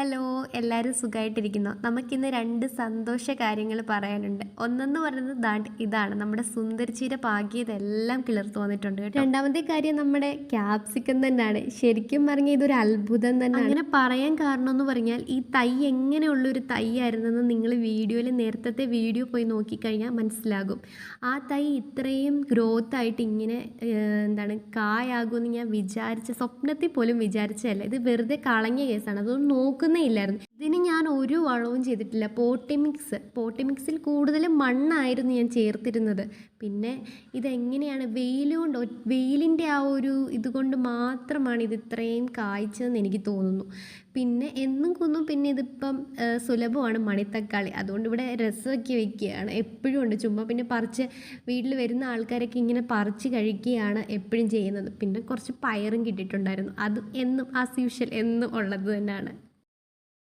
Hello, എല്ലാവരും സുഖമായിട്ടിരിക്കുന്നോ? നമുക്കിന്ന് 2 സന്തോഷ കാര്യങ്ങൾ പറയാനുണ്ട്. ഒന്നെന്ന് പറയുന്നത് ഇതാണ് നമ്മുടെ സുന്ദരിച്ചീര പാകിയതെല്ലാം കിളിർത്ത് വന്നിട്ടുണ്ട് കേട്ടോ. രണ്ടാമത്തെ കാര്യം നമ്മുടെ ക്യാപ്സിക്കം തന്നെയാണ്. ശരിക്കും പറഞ്ഞാൽ ഇതൊരു അത്ഭുതം തന്നെയാണ്. അങ്ങനെ പറയാൻ കാരണം എന്ന് പറഞ്ഞാൽ ഈ തൈ എങ്ങനെയുള്ളൊരു തൈ ആയിരുന്നെന്ന് നിങ്ങൾ നേരത്തെ വീഡിയോ പോയി നോക്കിക്കഴിഞ്ഞാൽ മനസ്സിലാകും. ആ തൈ ഇത്രയും ഗ്രോത്ത് ആയിട്ട് ഇങ്ങനെ കായാകുമെന്ന് ഞാൻ സ്വപ്നത്തിൽ പോലും വിചാരിച്ചതല്ല. ഇത് വെറുതെ കളഞ്ഞ കേസാണ്. അതൊന്നും നോക്കുന്നേ ഇല്ലായിരുന്നു. ഇതിന് ഞാൻ ഒരു വളവും ചെയ്തിട്ടില്ല. പോട്ടിമിക്സിൽ കൂടുതലും മണ്ണായിരുന്നു ഞാൻ ചേർത്തിരുന്നത്. പിന്നെ ഇതെങ്ങനെയാണ് വെയിലിൻ്റെ ആ ഒരു ഇതുകൊണ്ട് മാത്രമാണ് ഇത് ഇത്രയും കായ്ച്ചതെന്ന് എനിക്ക് തോന്നുന്നു. പിന്നെ എന്നും കുന്നും പിന്നെ ഇതിപ്പം സുലഭമാണ് മണിത്തക്കാളി. അതുകൊണ്ട് ഇവിടെ രസമൊക്കെ വെക്കുകയാണ്, എപ്പോഴും ഉണ്ട്. ചുമ്മാ പിന്നെ പറിച്ച് വീട്ടിൽ വരുന്ന ആൾക്കാരൊക്കെ ഇങ്ങനെ പറിച്ച് കഴിക്കുകയാണ് എപ്പോഴും ചെയ്യുന്നത്. പിന്നെ കുറച്ച് പയറും കിട്ടിയിട്ടുണ്ടായിരുന്നു. അത് എന്നും ആസ് യൂഷ്വൽ എന്നും ഉള്ളത് തന്നെയാണ്.